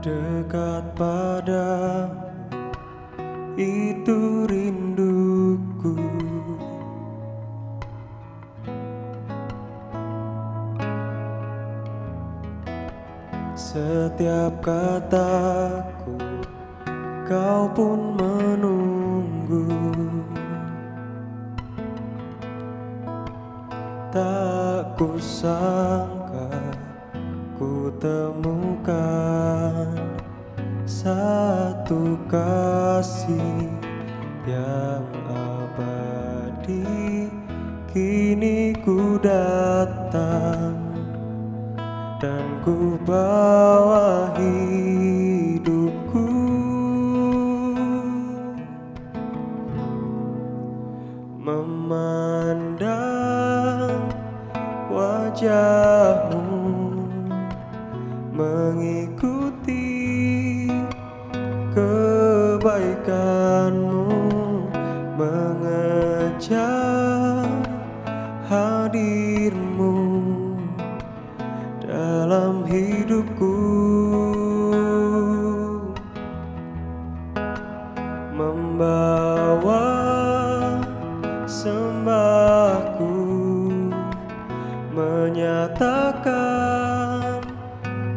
Dekat padamu, itu rinduku. Setiap kataku, kau pun menunggu. Tak kusangka ku temukan satu kasih yang abadi. Kini ku datang dan ku bawa hidupku, memandang wajahmu, mengikuti kebaikanmu, mengejar hadirmu dalam hidupku, membawa sembahku, menyatakan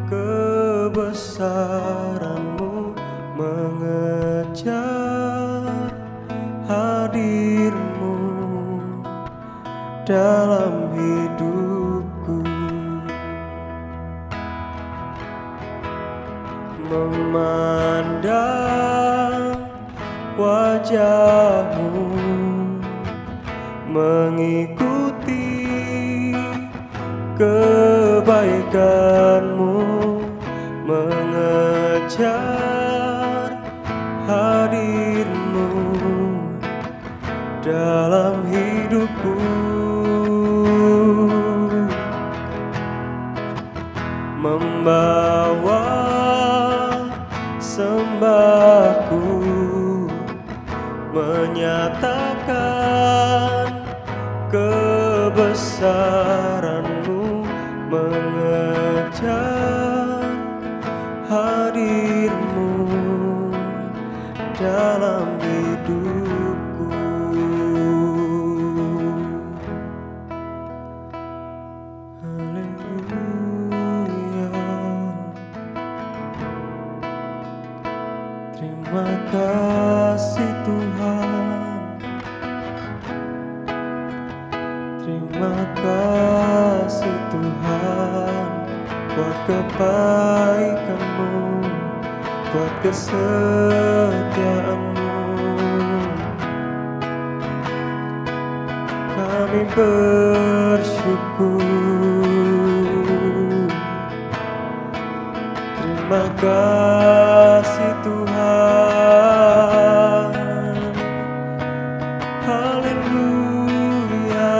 kebesaranmu, mengejar hadirmu dalam hidupku, memandang wajahmu, mengikuti kebaikanmu, mengejar hadirmu dalam hidupku, membawa sembahku, menyatakan kebesaranmu, mengejar hadirmu dalam hidupku. Haleluya. Terima kasih Tuhan, terima kasih Tuhan, buat kebaikanmu, buat kesetiaanmu. Kami bersyukur. Terima kasih Tuhan. Haleluya.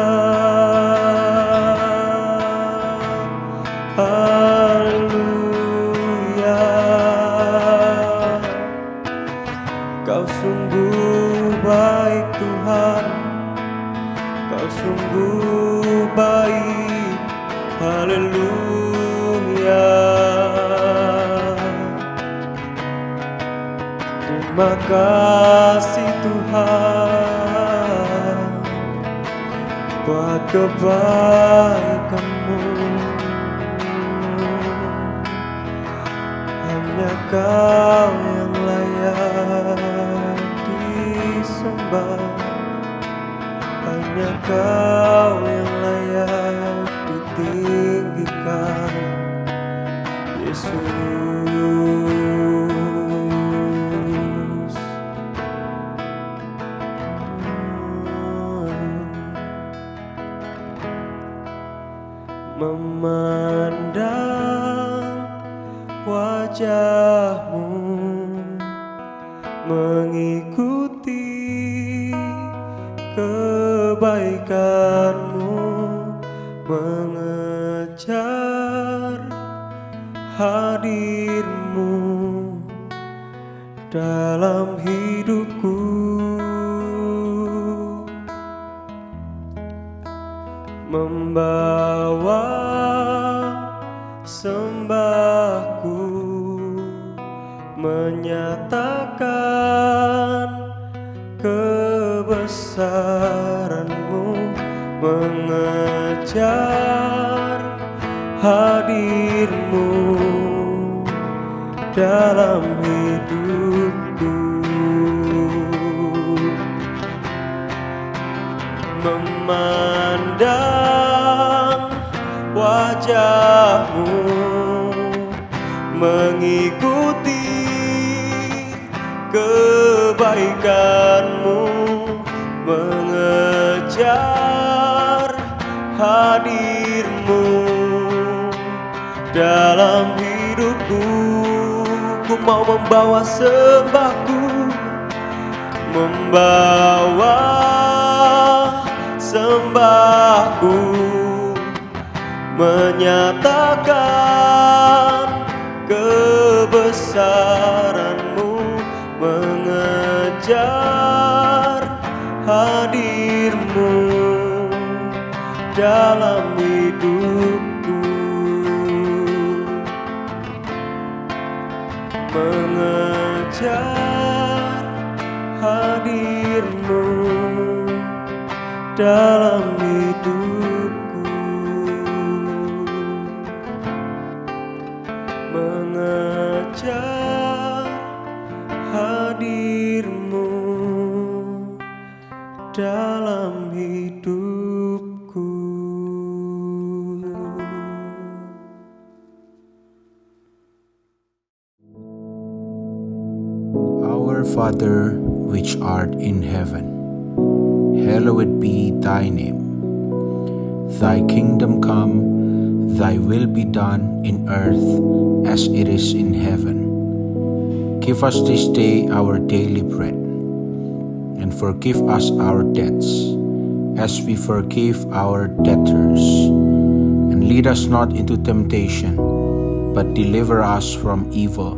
Haleluya. Kau sungguh baik Tuhan, Kau sungguh baik. Haleluya. Terima kasih Tuhan, buat kebaikanmu. Hanya Kau yang layak disembah, hanya Kau yang layak ditinggikan, Yesus. Memandang wajahmu, mengikuti kebaikanmu, mengejar hadirmu dalam hidupku, membawa sembahku, menyatakan kebesaran-Mu, mengejar hadir-Mu dalam hidupku, memandang wajah-Mu, mengikuti kebaikan-Mu, mengejar hadir-Mu dalam hidupku. Ku mau membawa sembahku, membawa sembahku, menyatakan kebesaran-Mu, mengejar hadir-Mu dalam hidupku, mengejar hadir-Mu dalam hidupku, mengejar hadir-Mu dalam hidupku. Our Father, which art in heaven, hallowed be thy name. Thy kingdom come, thy will be done in earth as it is in heaven. Give us this day our daily bread, and forgive us our debts as we forgive our debtors. And lead us not into temptation, but deliver us from evil.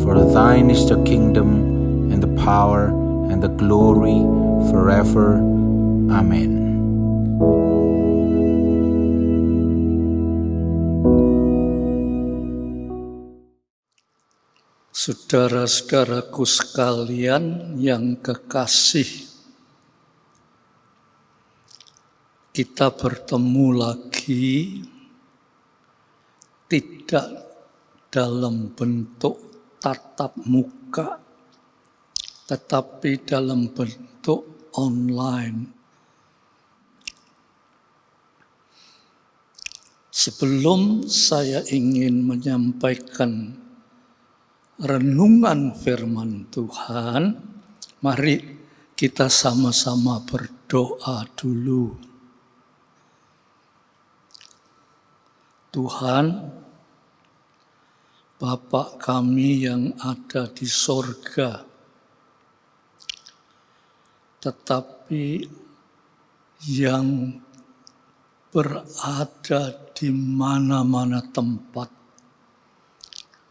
For thine is the kingdom, and the power, and the glory, forever. Amen. Saudara-saudaraku sekalian yang kekasih, kita bertemu lagi tidak dalam bentuk tatap muka, tetapi dalam bentuk online. Sebelum saya ingin menyampaikan renungan firman Tuhan, mari kita sama-sama berdoa dulu. Tuhan, Bapa kami yang ada di sorga, tetapi yang berada di mana-mana tempat,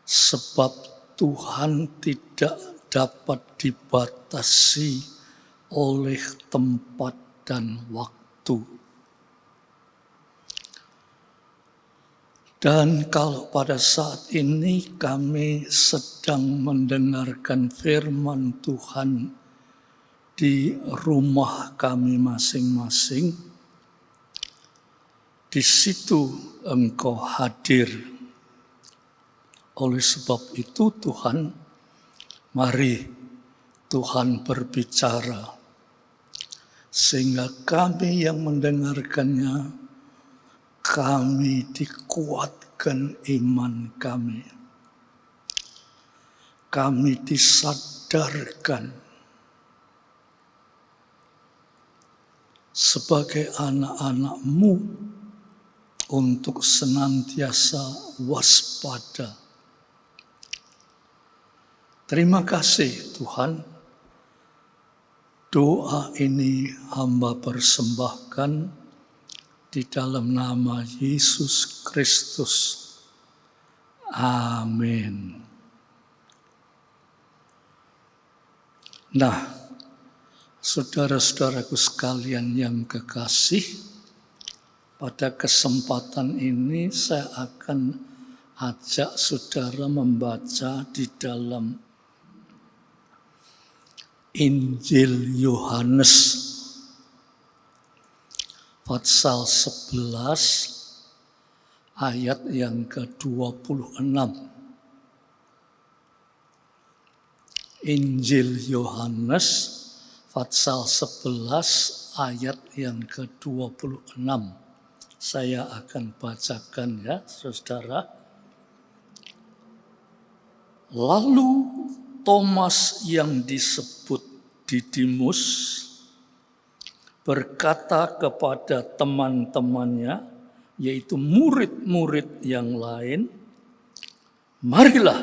sebab Tuhan tidak dapat dibatasi oleh tempat dan waktu. Dan kalau pada saat ini kami sedang mendengarkan firman Tuhan di rumah kami masing-masing, di situ Engkau hadir. Oleh sebab itu Tuhan, mari Tuhan berbicara, sehingga kami yang mendengarkannya, kami dikuatkan iman kami. Kami disadarkan sebagai anak-anak-Mu untuk senantiasa waspada. Terima kasih Tuhan. Doa ini hamba persembahkan di dalam nama Yesus Kristus. Amin. Nah, saudara-saudaraku sekalian yang kekasih, pada kesempatan ini saya akan ajak saudara membaca di dalam Injil Yohanes pasal 11 ayat yang ke-26. Injil Yohanes pasal 11 ayat yang ke-26. Saya akan bacakan ya, saudara. Lalu Thomas yang disebut Didimus berkata kepada teman-temannya, yaitu murid-murid yang lain, "Marilah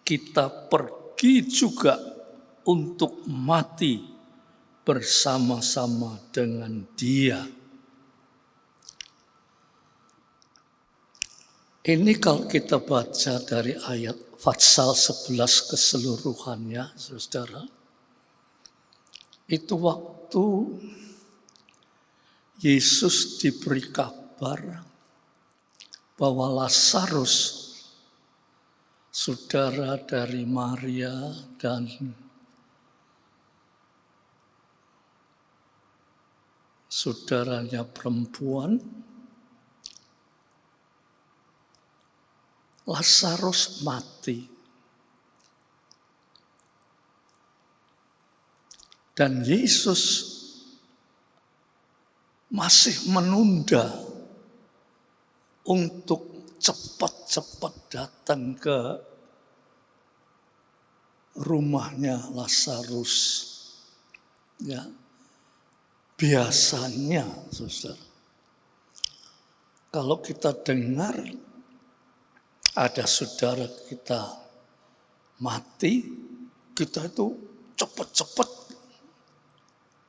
kita pergi juga untuk mati bersama-sama dengan Dia." Ini kalau kita baca dari ayat pasal 11 keseluruhannya, saudara, itu waktu Yesus diberi kabar bahwa Lazarus, saudara dari Maria dan saudaranya perempuan, Lazarus mati. Dan Yesus masih menunda untuk cepat-cepat datang ke rumahnya Lazarus. Ya, biasanya, saudara, kalau kita dengar ada saudara kita mati, kita itu cepat-cepat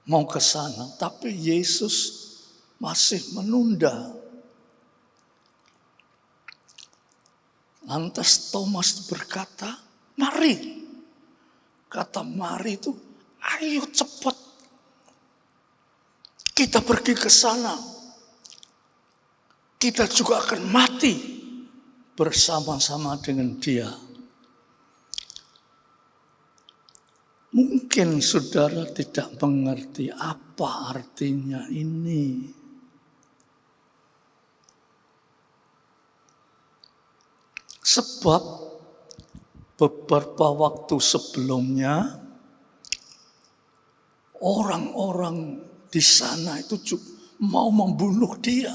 mau ke sana. Tapi Yesus masih menunda. Lantas Thomas berkata, "Mari." Kata mari itu, ayo cepat. Kita pergi ke sana. Kita juga akan mati bersama-sama dengan Dia. Mungkin saudara tidak mengerti apa artinya ini. Sebab beberapa waktu sebelumnya orang-orang di sana itu mau membunuh Dia.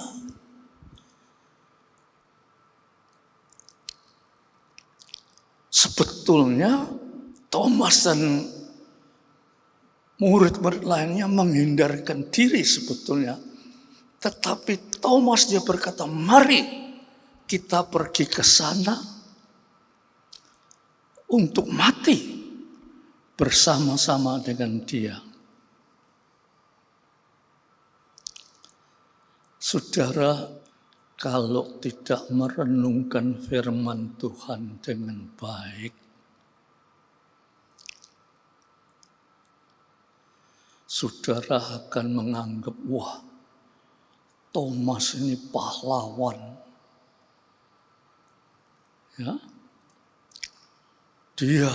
Sebetulnya Thomas dan murid-murid lainnya menghindarkan diri sebetulnya. Tetapi Thomas dia berkata, "Mari kita pergi ke sana untuk mati bersama-sama dengan Dia." Saudara, kalau tidak merenungkan firman Tuhan dengan baik, saudara akan menganggap, wah, Thomas ini pahlawan. Ya, dia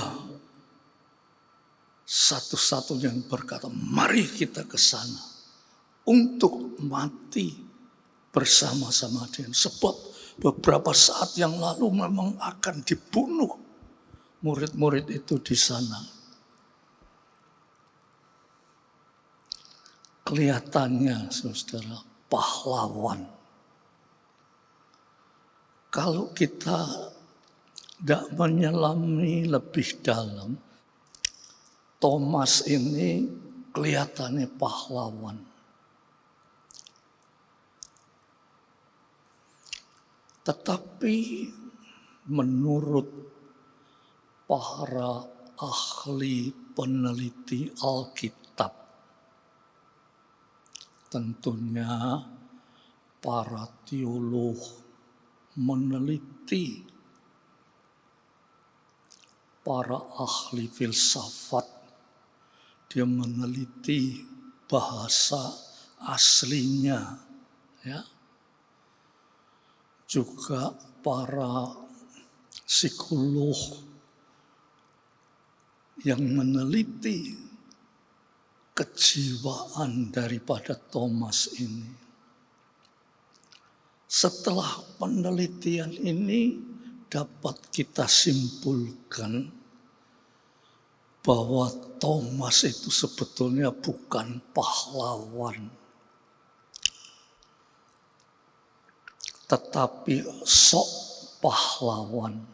satu-satunya yang berkata, "Mari kita ke sana untuk mati bersama-sama dengan." Sebab beberapa saat yang lalu memang akan dibunuh murid-murid itu di sana. Kelihatannya, saudara, pahlawan. Kalau kita tidak menyelami lebih dalam, Thomas ini kelihatannya pahlawan. Tetapi menurut para ahli peneliti Alkitab, tentunya para teolog meneliti para ahli filsafat, dia meneliti bahasa aslinya, ya. Juga para psikolog yang meneliti kejiwaan daripada Thomas ini. Setelah penelitian ini dapat kita simpulkan bahwa Thomas itu sebetulnya bukan pahlawan, tetapi sok pahlawan.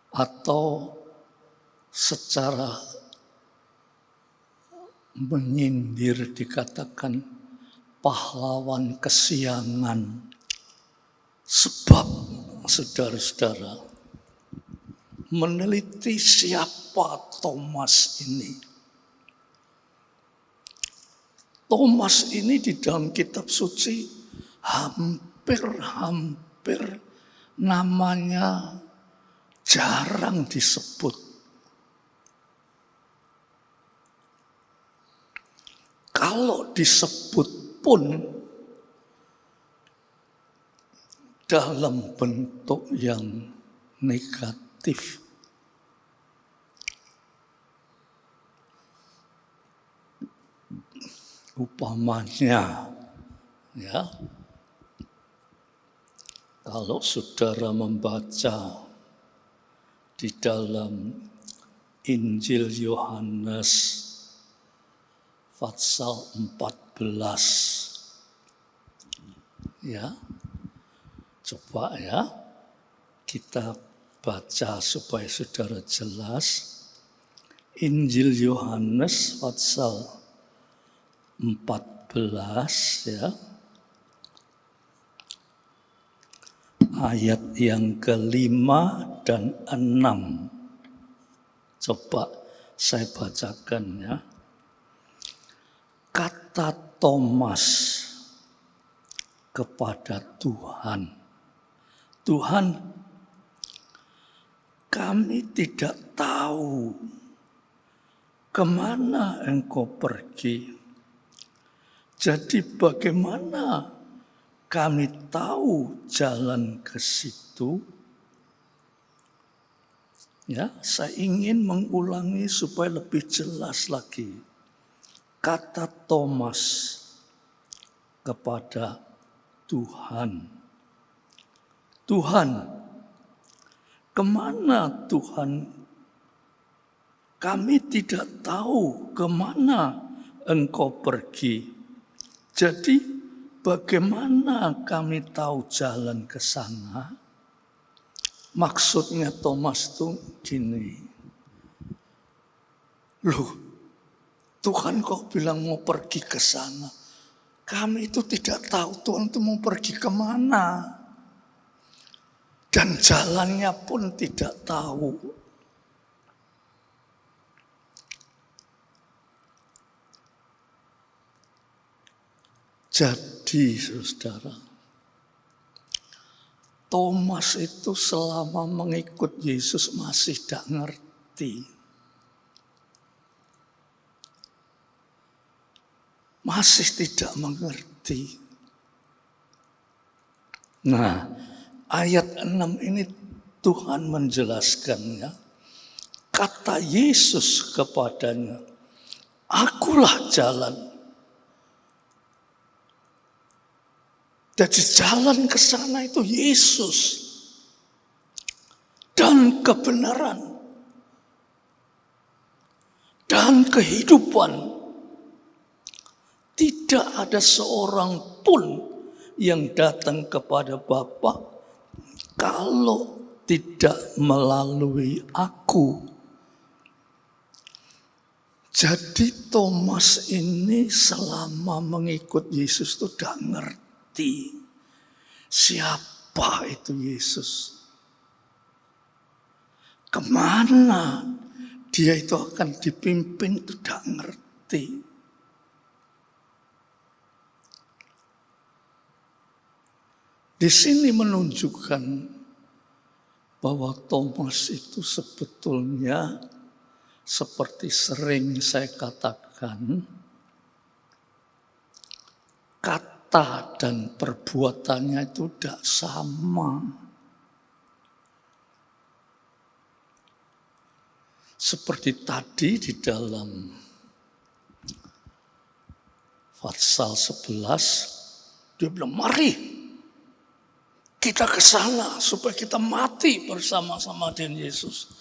Atau secara menyindir dikatakan pahlawan kesiangan. Sebab saudara-saudara, meneliti siapa Thomas ini. Thomas ini di dalam kitab suci hampir namanya jarang disebut. Kalau disebut pun dalam bentuk yang negatif. Upamanya, ya, kalau saudara membaca di dalam Injil Yohanes pasal 14, ya, coba ya kita baca supaya saudara jelas. Injil Yohanes pasal 14, ya, ayat yang ke-5 dan 6. Coba saya bacakan, ya. Kata Thomas kepada Tuhan, Tuhan, kami tidak tahu kemana Engkau pergi. Jadi bagaimana kami tahu jalan ke situ? Ya, saya ingin mengulangi supaya lebih jelas lagi. Kata Thomas kepada Tuhan, Tuhan, kemana Tuhan? Kami tidak tahu kemana Engkau pergi. Jadi bagaimana kami tahu jalan ke sana? Maksudnya Thomas itu gini. Loh, Tuhan kok bilang mau pergi ke sana? Kami itu tidak tahu Tuhan itu mau pergi kemana. Dan jalannya pun tidak tahu. Jadi saudara, Thomas itu selama mengikut Yesus masih tidak ngerti. Masih tidak mengerti. Nah, ayat 6 ini Tuhan menjelaskannya. Kata Yesus kepadanya, Akulah jalan. Jadi jalan ke sana itu Yesus. Dan kebenaran. Dan kehidupan. Tidak ada seorang pun yang datang kepada Bapa kalau tidak melalui aku. Jadi Thomas ini selama mengikut Yesus itu tidak ngerti siapa itu Yesus. Kemana dia itu akan dipimpin, itu tidak ngerti. Di sini menunjukkan bahwa Thomas itu sebetulnya seperti sering saya katakan, kata dan perbuatannya itu tidak sama. Seperti tadi di dalam Fatsal 11, dia bilang, mari kita ke sana supaya kita mati bersama-sama dengan Yesus.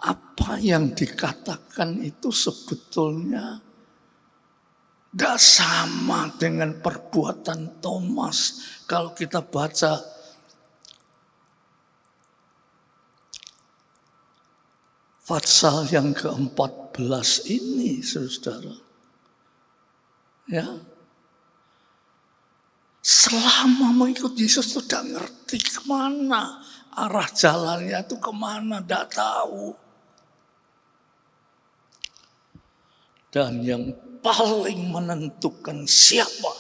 Apa yang dikatakan itu sebetulnya tidak sama dengan perbuatan Thomas. Kalau kita baca Fatsal yang ke-14 ini, saudara. Ya. Selama mengikut Yesus itu tidak ngerti kemana. Arah jalannya itu kemana, tidak tahu. Dan yang paling menentukan siapa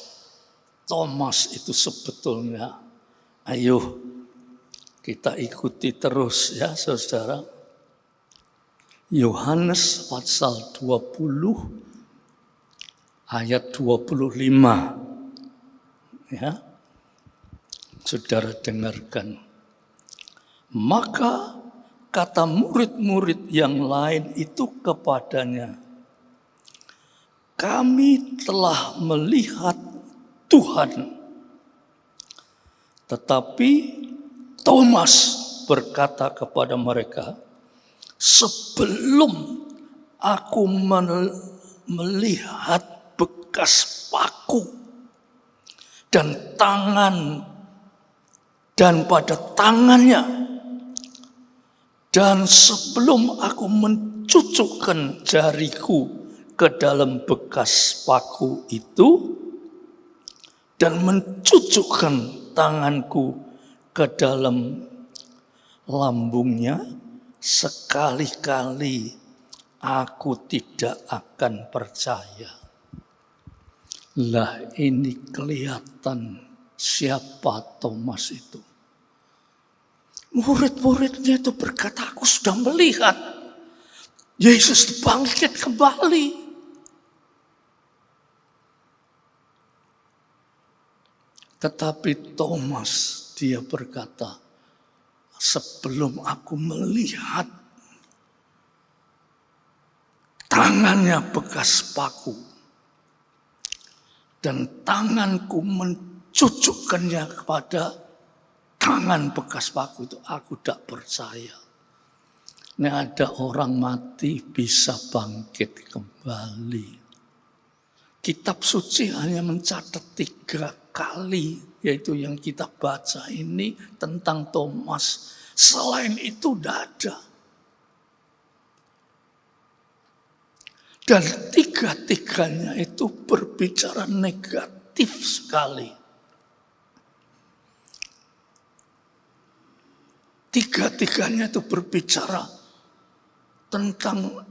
Thomas itu sebetulnya. Ayo kita ikuti terus ya saudara. Yohanes pasal 20 ayat 25. Ya. Saudara dengarkan. Maka kata murid-murid yang lain itu kepadanya, kami telah melihat Tuhan. Tetapi Thomas berkata kepada mereka, sebelum aku melihat bekas paku dan tangan dan pada tangannya, dan sebelum aku mencucukkan jariku ke dalam bekas paku itu dan mencucukkan tanganku ke dalam lambungnya, sekali-kali aku tidak akan percaya. Lah ini kelihatan siapa Thomas itu. Murid-muridnya itu berkata, aku sudah melihat Yesus bangkit kembali. Tetapi Thomas, dia berkata, sebelum aku melihat tangannya bekas paku dan tanganku mencucukkannya kepada tangan bekas paku itu, aku tidak percaya. Ini ada orang mati bisa bangkit kembali. Kitab suci hanya mencatat 3 kali, yaitu yang kita baca ini tentang Thomas. Selain itu tidak ada. Dan 3-tiganya itu berbicara negatif sekali. 3-tiganya itu berbicara tentang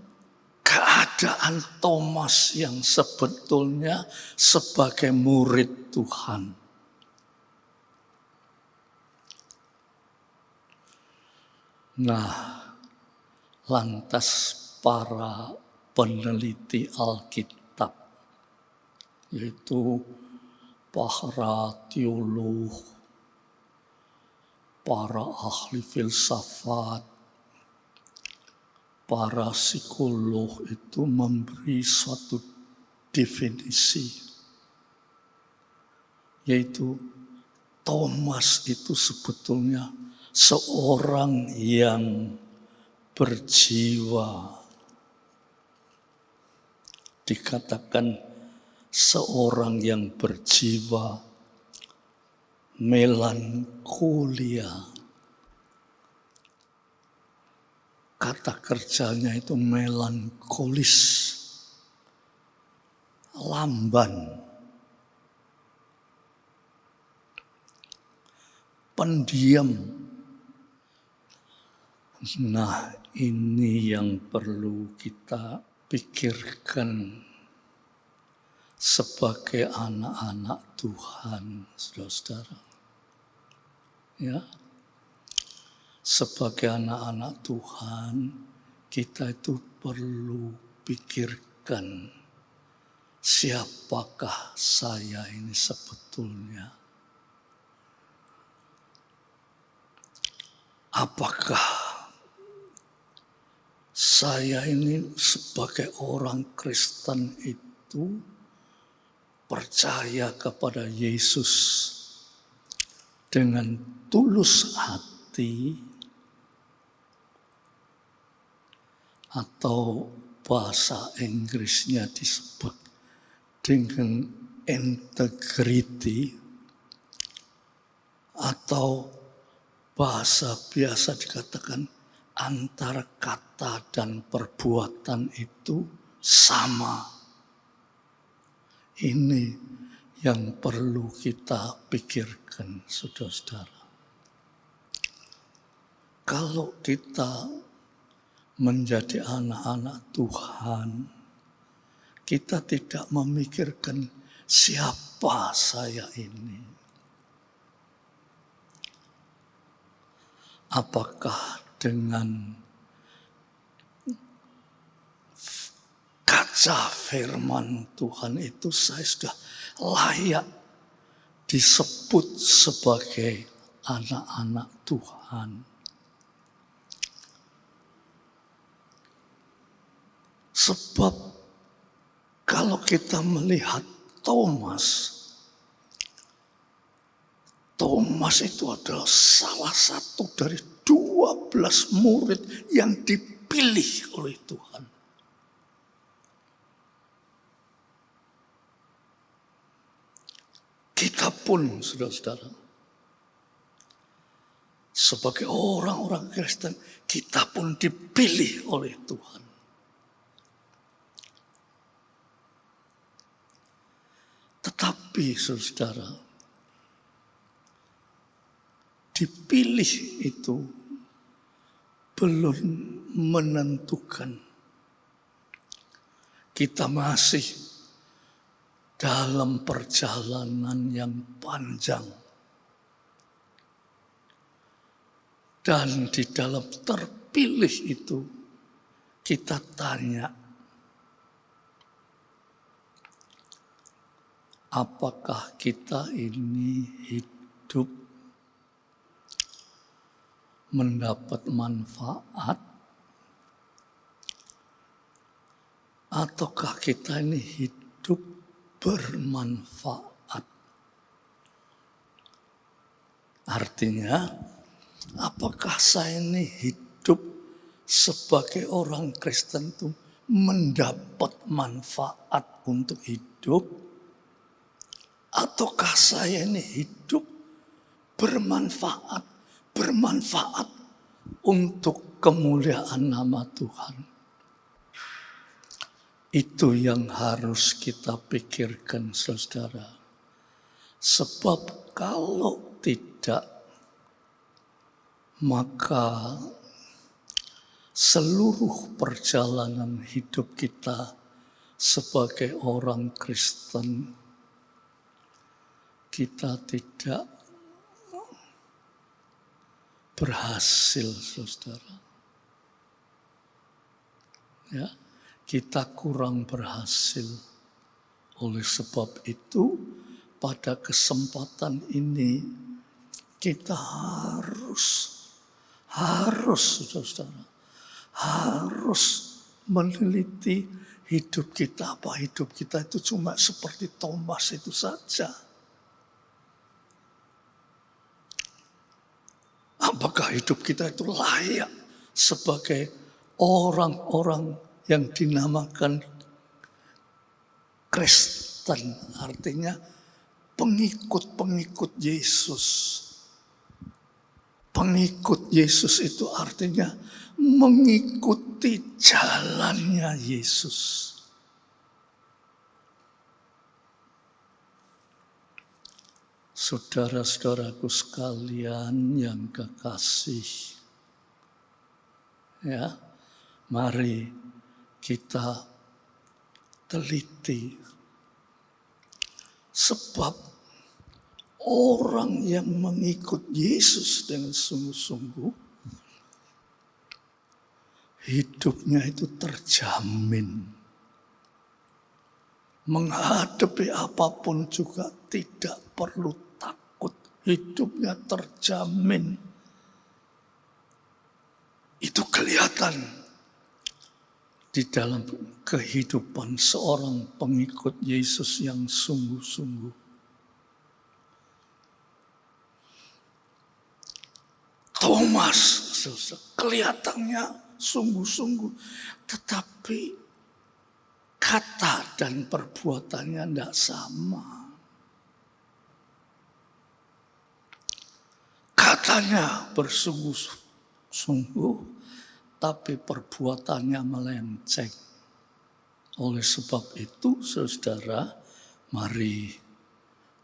keadaan Thomas yang sebetulnya sebagai murid Tuhan. Nah, lantas para peneliti Alkitab, yaitu para teolog, para ahli filsafat, para psikolog itu memberi suatu definisi, yaitu Thomas itu sebetulnya seorang yang berjiwa, dikatakan seorang yang berjiwa melankolia. Kata kerjanya itu melankolis, lamban, pendiam. Nah, ini yang perlu kita pikirkan sebagai anak-anak Tuhan, saudara-saudara. Ya, sebagai anak-anak Tuhan, kita itu perlu pikirkan, siapakah saya ini sebetulnya? Apakah saya ini sebagai orang Kristen itu percaya kepada Yesus dengan tulus hati, atau bahasa Inggrisnya disebut dengan integrity, atau bahasa biasa dikatakan antara kata dan perbuatan itu sama. Ini yang perlu kita pikirkan, saudara-saudara. Kalau kita menjadi anak-anak Tuhan, kita tidak memikirkan siapa saya ini. Apakah dengan kaca firman Tuhan itu saya sudah layak disebut sebagai anak-anak Tuhan? Sebab kalau kita melihat Thomas itu adalah salah satu dari 12 murid yang dipilih oleh Tuhan. Kita pun, saudara-saudara, sebagai orang-orang Kristen, kita pun dipilih oleh Tuhan. Tetapi, saudara, dipilih itu belum menentukan. Kita masih dalam perjalanan yang panjang. Dan di dalam terpilih itu, kita tanya, apakah kita ini hidup mendapat manfaat, ataukah kita ini hidup bermanfaat? Artinya, apakah saya ini hidup sebagai orang Kristen itu mendapat manfaat untuk hidup, ataukah saya ini hidup bermanfaat untuk kemuliaan nama Tuhan? Itu yang harus kita pikirkan, saudara. Sebab kalau tidak, maka seluruh perjalanan hidup kita sebagai orang Kristen, kita tidak berhasil, saudara. Ya, kita kurang berhasil. Oleh sebab itu, pada kesempatan ini kita harus, saudara, harus meneliti hidup kita. Apa hidup kita itu cuma seperti Thomas itu saja? Apakah hidup kita itu layak sebagai orang-orang yang dinamakan Kristen, artinya pengikut-pengikut Yesus. Pengikut Yesus itu artinya mengikuti jalannya Yesus. Saudara-saudaraku sekalian yang kekasih, ya, mari kita teliti. Sebab orang yang mengikut Yesus dengan sungguh-sungguh, hidupnya itu terjamin. Menghadapi apapun juga tidak perlu takut. Hidupnya terjamin. Itu kelihatan di dalam kehidupan seorang pengikut Yesus yang sungguh-sungguh. Thomas, kelihatannya sungguh-sungguh, tetapi kata dan perbuatannya tidak sama. Katanya bersungguh-sungguh, tapi perbuatannya melenceng. Oleh sebab itu, saudara, mari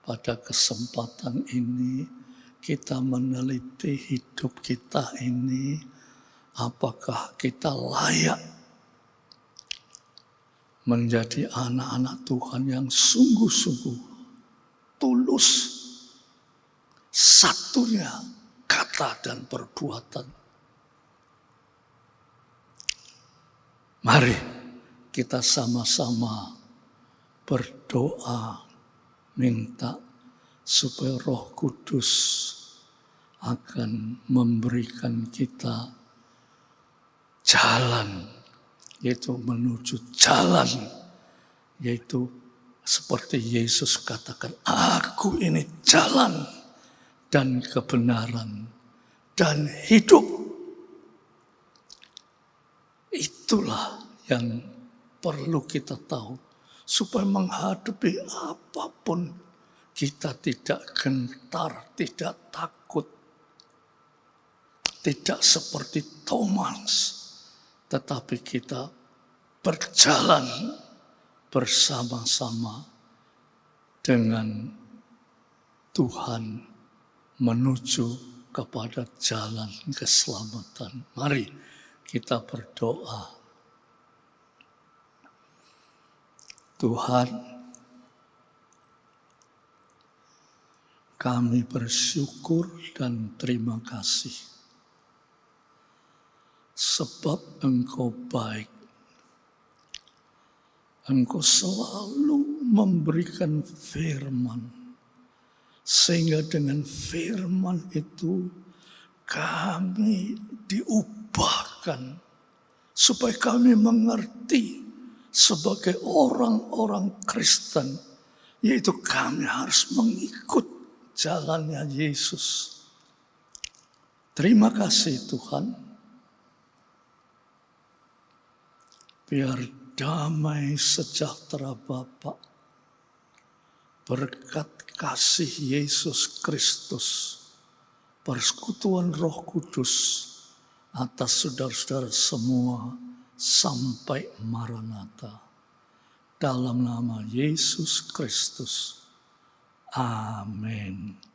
pada kesempatan ini kita meneliti hidup kita ini, apakah kita layak menjadi anak-anak Tuhan yang sungguh-sungguh tulus, satunya kata dan perbuatan. Mari kita sama-sama berdoa, minta supaya Roh Kudus akan memberikan kita jalan, yaitu menuju jalan, yaitu seperti Yesus katakan, aku ini jalan dan kebenaran dan hidup. Itulah yang perlu kita tahu, supaya menghadapi apapun kita tidak gentar, tidak takut. Tidak seperti Thomas, tetapi kita berjalan bersama-sama dengan Tuhan menuju kepada jalan keselamatan. Mari kita berdoa. Tuhan, kami bersyukur dan terima kasih. Sebab Engkau baik. Engkau selalu memberikan firman. Sehingga dengan firman itu kami diubahkan. Supaya kami mengerti sebagai orang-orang Kristen. Yaitu kami harus mengikut jalannya Yesus. Terima kasih Tuhan. Biar damai sejahtera Bapa, berkat kasih Yesus Kristus, persekutuan Roh Kudus atas saudara-saudara semua sampai Maranatha. Dalam nama Yesus Kristus. Amin.